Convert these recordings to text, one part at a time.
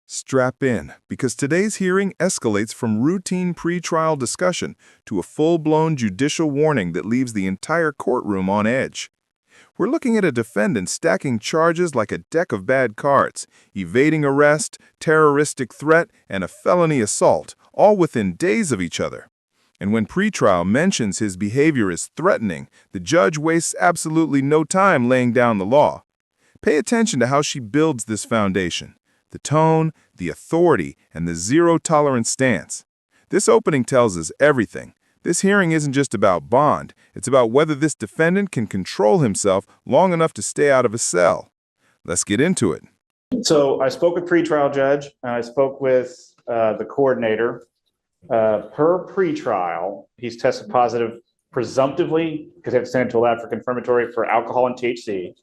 Strap in, because today's hearing escalates from routine pretrial discussion to a full-blown judicial warning that leaves the entire courtroom on edge. We're looking at a defendant stacking charges like a deck of bad cards, evading arrest, terroristic threat, and a felony assault, all within days of each other. And when pretrial mentions his behavior is threatening, the judge wastes absolutely no time laying down the law. Pay attention to how she builds this foundation. The tone, the authority, and the zero-tolerance stance. This opening tells us everything. This hearing isn't just about bond. It's about whether this defendant can control himself long enough to stay out of a cell. Let's get into it. So I spoke with pretrial judge, and I spoke with the coordinator. Per pretrial, he's tested positive presumptively, because they have to send him to a lab for confirmatory, for alcohol and THC.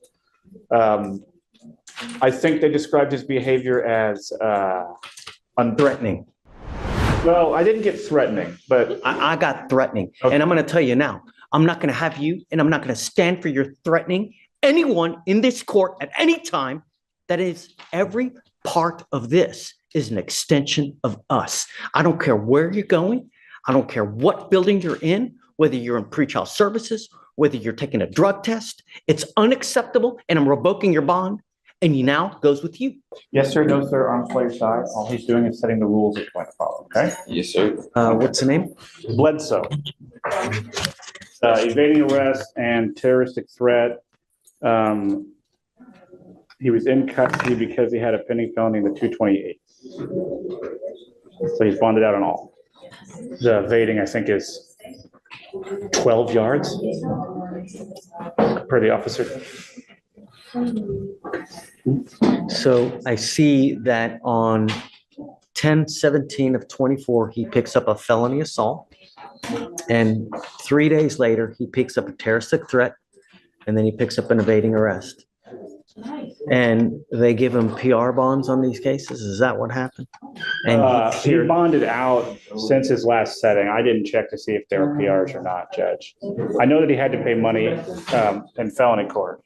I think they described his behavior as threatening. Well, I didn't get threatening, but I got threatening. Okay. And I'm going to tell you now, I'm not going to have you, and I'm not going to stand for your threatening anyone in this court at any time. That is, every part of this is an extension of us. I don't care where you're going. I don't care what building you're in, whether you're in pretrial services, whether you're taking a drug test. It's unacceptable, and I'm revoking your bond. And he now goes with you. yes, sir, no, sir, on player side. All he's doing is setting the rules that you want to follow, okay? Yes, sir. What's the name? Bledsoe. Evading arrest and terroristic threat. He was in custody because he had a pending felony in the 228. So he's bonded out on all. The evading, I think, is 12 yards per the officer. So I see that on 10/17 of 24, he picks up a felony assault. And 3 days later, he picks up a terroristic threat. And then he picks up an evading arrest. And they give him PR bonds on these cases. Is that what happened? And He bonded out since his last setting. I didn't check to see if there were PRs or not, Judge. I know that he had to pay money in felony court.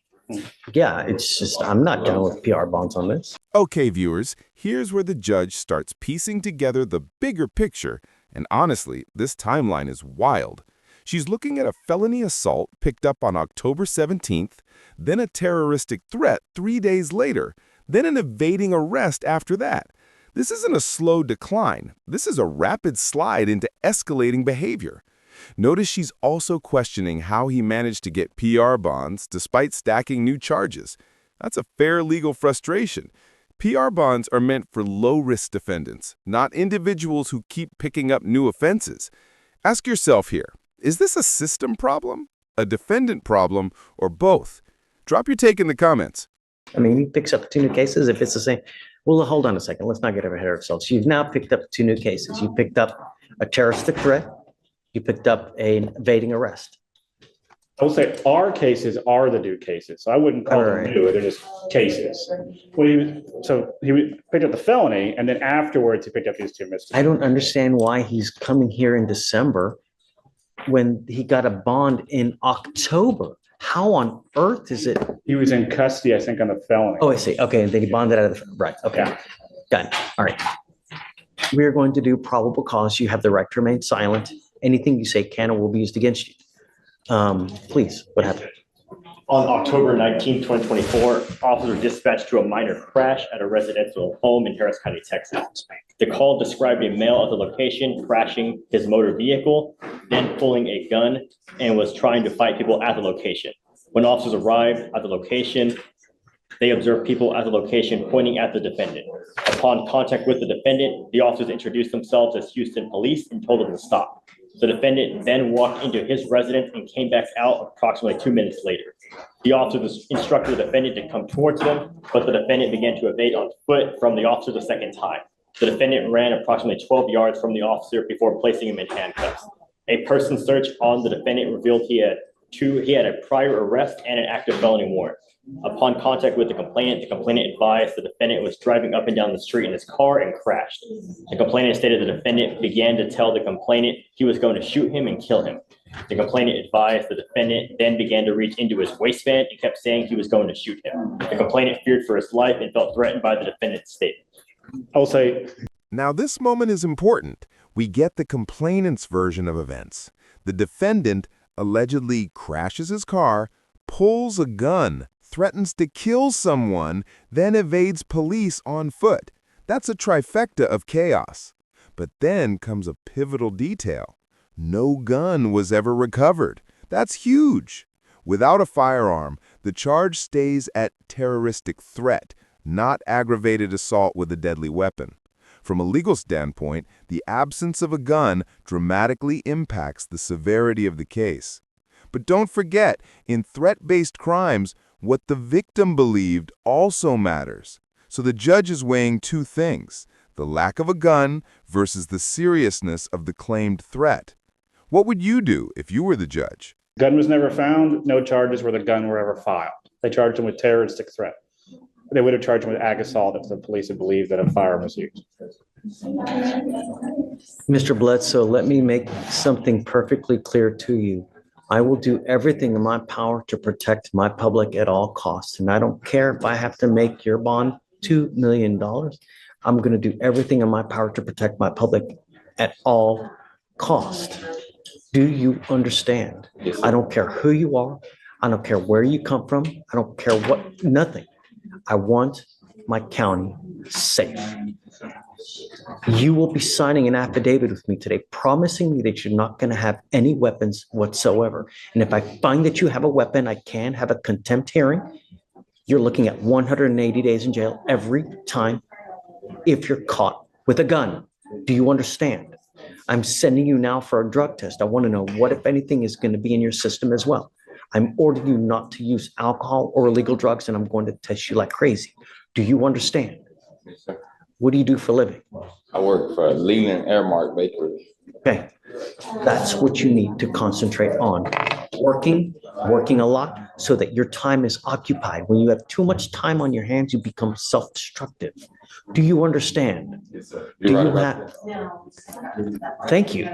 yeah, it's just, I'm not dealing with PR bonds on this. Okay, viewers, here's where the judge starts piecing together the bigger picture, and honestly, this timeline is wild. She's looking at a felony assault picked up on October 17th, then a terroristic threat 3 days later, then an evading arrest after that. This isn't a slow decline. This is a rapid slide into escalating behavior. Notice she's also questioning how he managed to get PR bonds despite stacking new charges. That's a fair legal frustration. PR bonds are meant for low-risk defendants, not individuals who keep picking up new offenses. Ask yourself here, is this a system problem, a defendant problem, or both? Drop your take in the comments. I mean, he picks up 2 new cases if it's the same. Well, hold on a second. Let's not get ahead of ourselves. You've now picked up 2 new cases. You picked up a terroristic threat. You picked up an evading arrest. I will say our cases are the new cases. So I wouldn't call them Alright. new. They're just cases. Well, he picked up the felony, and then afterwards he picked up these 2 I misdemeanors. don't understand why he's coming here in December when he got a bond in October. How on earth is it? He was in custody, I think, on the felony. Oh, I see. Okay, and then he bonded out of the, right, okay. Yeah. Got it. All right. We're going to do probable cause. You have the right to remain silent. Anything you say can or will be used against you. Please, what happened? On October 19, 2024, officers were dispatched to a minor crash at a residential home in Harris County, Texas. The call described a male at the location crashing his motor vehicle, then pulling a gun, and was trying to fight people at the location. When officers arrived at the location, they observed people at the location pointing at the defendant. Upon contact with the defendant, the officers introduced themselves as Houston police and told them to stop. The defendant then walked into his residence and came back out approximately 2 minutes later. The officers instructed the defendant to come towards them, but the defendant began to evade on foot from the officer the second time. The defendant ran approximately 12 yards from the officer before placing him in handcuffs. A person search on the defendant revealed he had a prior arrest and an active felony warrant. Upon contact with the complainant advised the defendant was driving up and down the street in his car and crashed. The complainant stated the defendant began to tell the complainant he was going to shoot him and kill him. The complainant advised the defendant then began to reach into his waistband and kept saying he was going to shoot him. The complainant feared for his life and felt threatened by the defendant's statement. I will say, Now, this moment is important. We get the complainant's version of events. The defendant allegedly crashes his car, pulls a gun, threatens to kill someone, then evades police on foot. That's a trifecta of chaos. But then comes a pivotal detail. No gun was ever recovered. That's huge. Without a firearm, the charge stays at terroristic threat, not aggravated assault with a deadly weapon. From a legal standpoint, the absence of a gun dramatically impacts the severity of the case. But don't forget, in threat-based crimes, what the victim believed also matters. So the judge is weighing two things: the lack of a gun versus the seriousness of the claimed threat. What would you do if you were the judge? gun was never found. No charges where the gun were ever filed. They charged him with terroristic threat. They would have charged him with ag assault if the police had believed that a firearm was used. Mr. Bledsoe, let me make something perfectly clear to you. I will do everything in my power to protect my public at all costs. And I don't care if I have to make your bond $2 million. I'm going to do everything in my power to protect my public at all costs. Do you understand? Yes, I don't care who you are. I don't care where you come from. I don't care what, nothing. I want my county safe. You will be signing an affidavit with me today, promising me that you're not going to have any weapons whatsoever. And if I find that you have a weapon, I can have a contempt hearing. You're looking at 180 days in jail every time if you're caught with a gun. Do you understand? I'm sending you now for a drug test. I want to know what, if anything, is going to be in your system as well. I'm ordering you not to use alcohol or illegal drugs, and I'm going to test you like crazy. Do you understand? Yes, sir. What do you do for a living? I work for Leland Airmark Bakery. Okay, that's what you need to concentrate on. Working a lot so that your time is occupied. When you have too much time on your hands, you become self-destructive. Do you understand? Yes, sir. Do You're you right about have, thank you.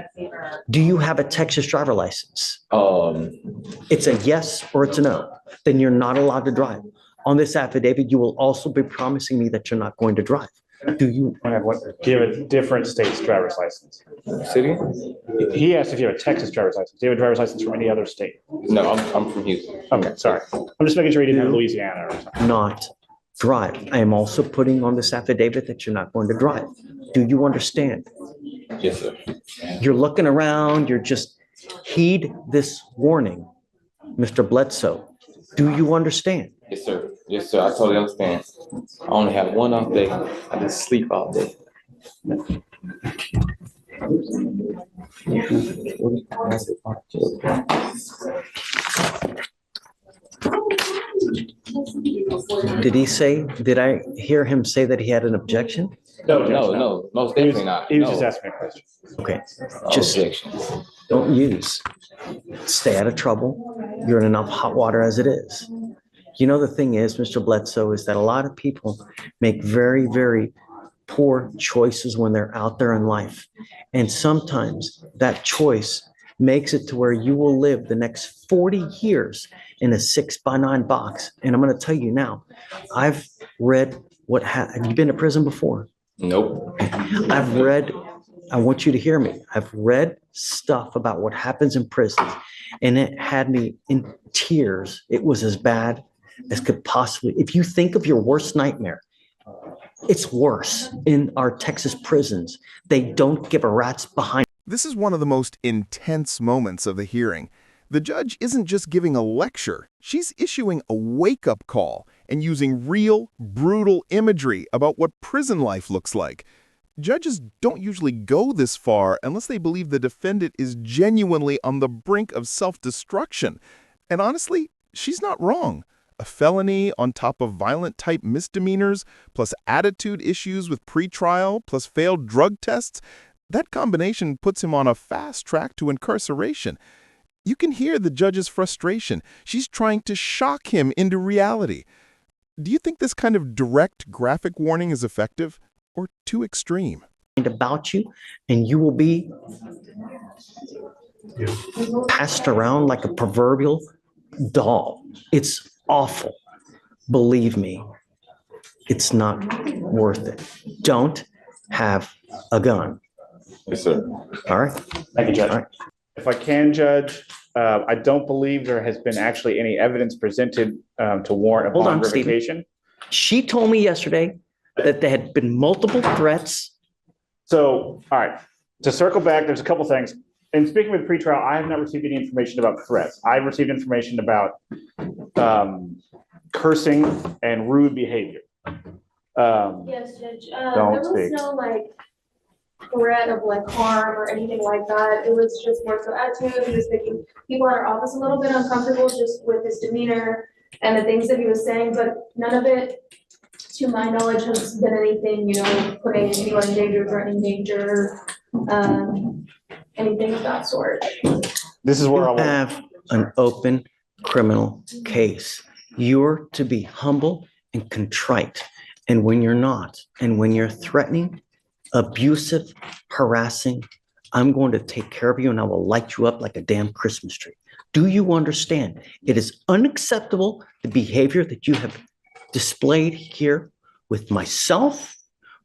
Do you have a Texas driver license? that. It's a yes or it's a no. Then you're not allowed to drive. On this affidavit, you will also be promising me that you're not going to drive. Do you? Do you have a different state's driver's license? City? He asked if you have a Texas driver's license. Do you have a driver's license from any other state? No, I'm from Houston. Okay, sorry. I'm just making sure you didn't have Louisiana or something. Not drive. I am also putting on this affidavit that you're not going to drive. Do you understand? Yes, sir. You're looking around, you're just, heed this warning, Mr. Bledsoe. Do you understand? Yes, sir. Yes, sir. I totally understand. I only have one off day. I just sleep all day. Did I hear him say that he had an objection? No, most He was, definitely not. he was No. just asking me a question. Okay, No just objections. don't use. Stay out of trouble. You're in enough hot water as it is. You know, the thing is, Mr. Bledsoe, is that a lot of people make very, very poor choices when they're out there in life. And sometimes that choice makes it to where you will live the next 40 years in a 6x9 box. And I'm going to tell you now, I've read have you been to prison before? Nope. I want you to hear me. I've read stuff about what happens in prisons, and it had me in tears. It was as bad as could possibly, if you think of your worst nightmare, it's worse in our Texas prisons. They don't give a rat's behind. This is one of the most intense moments of the hearing. The judge isn't just giving a lecture, she's issuing a wake-up call and using real, brutal imagery about what prison life looks like. Judges don't usually go this far unless they believe the defendant is genuinely on the brink of self-destruction. And honestly, she's not wrong. A felony on top of violent-type misdemeanors, plus attitude issues with pretrial, plus failed drug tests, that combination puts him on a fast track to incarceration. You can hear the judge's frustration. She's trying to shock him into reality. Do you think this kind of direct graphic warning is effective or too extreme? About you, and you will be passed around like a proverbial doll. It's awful. Believe me. It's not worth it. Don't have a gun. Yes, sir. All right? Thank you, Judge. All right. If I can, Judge, I don't believe there has been actually any evidence presented to warrant a Hold bond on, Stephen. revocation. She told me yesterday that there had been multiple threats. So, all right, to circle back, there's a couple things. In speaking with pretrial, I have not received any information about threats. I've received information about cursing and rude behavior. Yes, Judge. Don't There was speak. no like threat of like harm or anything like that. It was just more so attitude. He was making people in our office a little bit uncomfortable just with his demeanor and the things that he was saying, but none of it, to my knowledge, has been anything, putting anyone in danger, threatening danger, anything of that sort. This is where I You will, have an open criminal case. You're to be humble and contrite. And when you're not, and when you're threatening, abusive, harassing, I'm going to take care of you and I will light you up like a damn Christmas tree. Do you understand? It is unacceptable, the behavior that you have displayed here with myself,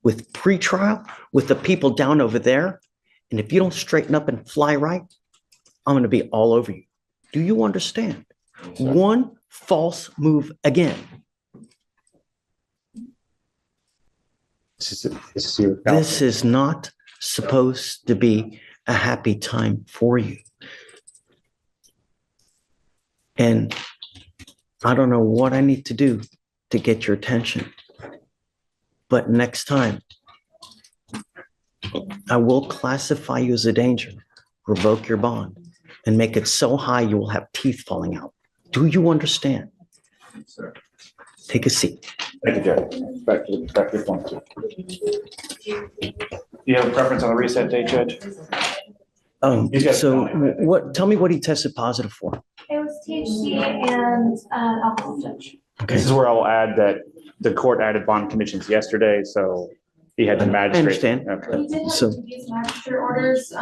with pretrial, with the people down over there. And if you don't straighten up and fly right, I'm going to be all over you. Do you understand? One false move again. This is not supposed to be a happy time for you. And I don't know what I need to do to get your attention. But next time, I will classify you as a danger, revoke your bond, and make it so high you will have teeth falling out. Do you understand? Sir. Take a seat. Thank you, Judge. Back to the point. Do you have a preference on the reset date, Judge? Tell me what he tested positive for. It was THC and alcohol, Judge. Okay. This is where I will add that the court added bond conditions yesterday, so he had the magistrate. I understand. Okay. He did have So- these magistrate orders in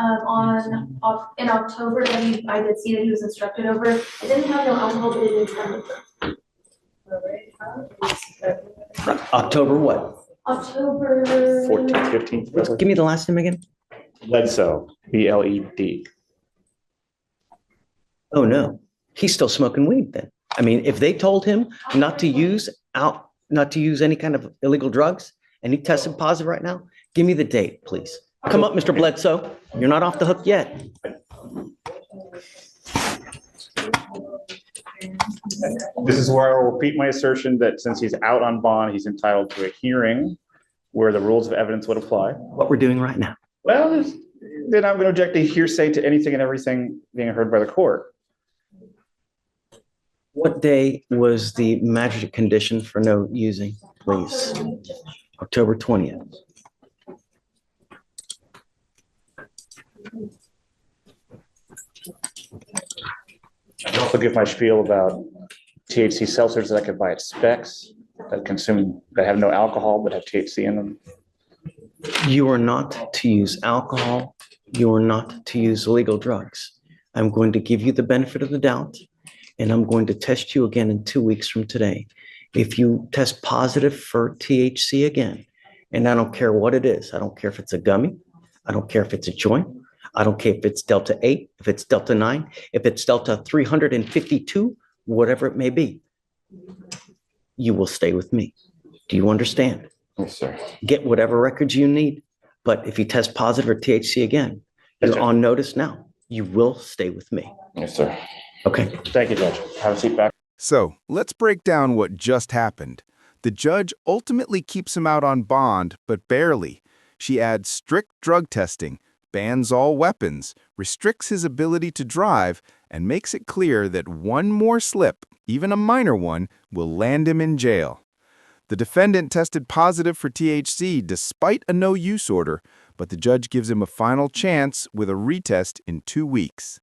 October that I did see that he was instructed over. It didn't have no alcohol, but it did have October what? October 14th, 15th. Give me the last name again. Bledsoe, BLED. Oh, no. He's still smoking weed then. I mean, if they told him not to use any kind of illegal drugs and he tested positive right now, give me the date, please. Come up, Mr. Bledsoe. You're not off the hook yet. This is where I will repeat my assertion that since he's out on bond, he's entitled to a hearing where the rules of evidence would apply. What we're doing right now. Well, then I'm going to object to hearsay to anything and everything being heard by the court. What day was the magistrate condition for no using, please? October 20th. I also give my spiel about THC seltzers that I could buy at Specs that have no alcohol but have THC in them. You are not to use alcohol. You are not to use illegal drugs. I'm going to give you the benefit of the doubt, and I'm going to test you again in 2 weeks from today. If you test positive for THC again, and I don't care what it is, I don't care if it's a gummy, I don't care if it's a joint, I don't care if it's Delta 8, if it's Delta 9, if it's Delta 352, whatever it may be, you will stay with me. Do you understand? Yes, sir. Get whatever records you need. But if you test positive for THC again, Yes, you're sir. on notice now. You will stay with me. Yes, sir. Okay. Thank you, Judge. Have a seat back. So let's break down what just happened. The judge ultimately keeps him out on bond, but barely. She adds strict drug testing, bans all weapons, restricts his ability to drive, and makes it clear that one more slip, even a minor one, will land him in jail. The defendant tested positive for THC despite a no-use order, but the judge gives him a final chance with a retest in 2 weeks.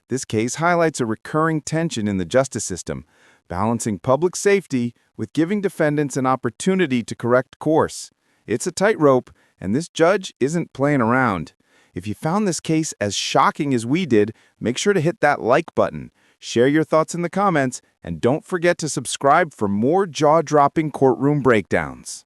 This case highlights a recurring tension in the justice system, balancing public safety with giving defendants an opportunity to correct course. It's a tightrope, and this judge isn't playing around. If you found this case as shocking as we did, make sure to hit that like button, share your thoughts in the comments, And don't forget to subscribe for more jaw-dropping courtroom breakdowns.